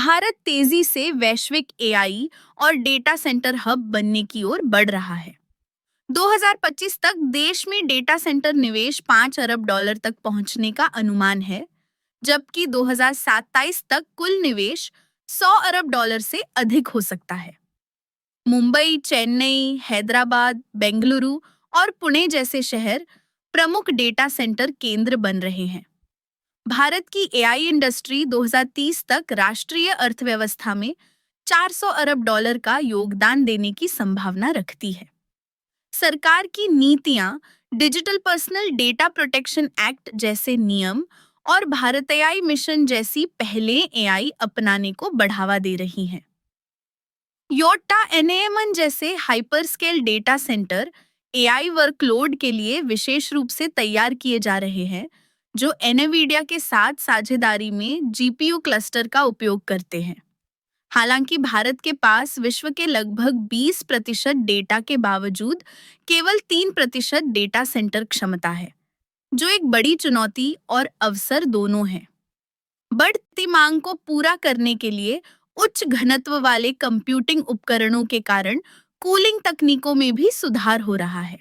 भारत तेजी से वैश्विक एआई और डेटा सेंटर हब बनने की ओर बढ़ रहा है। 2025 तक देश में डेटा सेंटर निवेश 5 अरब डॉलर तक पहुंचने का अनुमान है, जबकि 2027 तक कुल निवेश 100 अरब डॉलर से अधिक हो सकता है। मुंबई, चेन्नई, हैदराबाद, बेंगलुरु और पुणे जैसे शहर प्रमुख डेटा सेंटर केंद्र बन रहे हैं। भारत की एआई इंडस्ट्री 2030 तक राष्ट्रीय अर्थव्यवस्था में 400 अरब डॉलर का योगदान देने की संभावना रखती है। सरकार की नीतियां digital personal data protection act जैसे नियम और भारत एआई मिशन जैसी पहलें एआई अपनाने को बढ़ावा दे रही हैं। योटा एनएमएन जैसे hyperscale data centre AI workload के लिए विशेष रूप से तैयार किए जा रहे हैं, जो एनवीडिया के साथ साझेदारी में जीपीयू क्लस्टर का उपयोग करते हैं। हालांकि भारत के पास विश्व के लगभग 20% डेटा के बावजूद केवल 3% डेटा सेंटर क्षमता है, जो एक बड़ी चुनौती और अवसर दोनों है। बढ़ती मांग को पूरा करने के लिए उच्च घनत्व वाले कंप्यूटिंग उपकरणों के कारण कूलिंग तकनीकों में भी सुधार हो रहा है।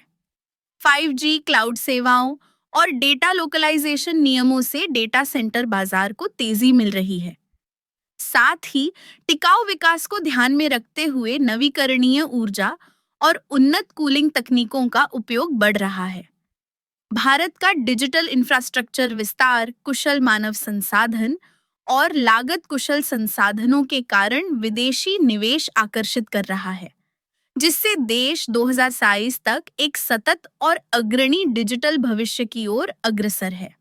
5G क्लाउड सेवाओं और डेटा लोकलाइजेशन नियमों से डेटा सेंटर बाजार को तेजी मिल रही है। साथ ही टिकाऊ विकास को ध्यान में रखते हुए नवीकरणीय ऊर्जा और उन्नत कूलिंग तकनीकों का उपयोग बढ़ रहा है। भारत का डिजिटल इंफ्रास्ट्रक्चर विस्तार, कुशल मानव संसाधन और लागत कुशल संसाधनों के कारण विदेशी निवेश आकर्षित कर रहा है, जिससे देश 2027 तक एक सतत और अग्रणी डिजिटल भविष्य की ओर अग्रसर है।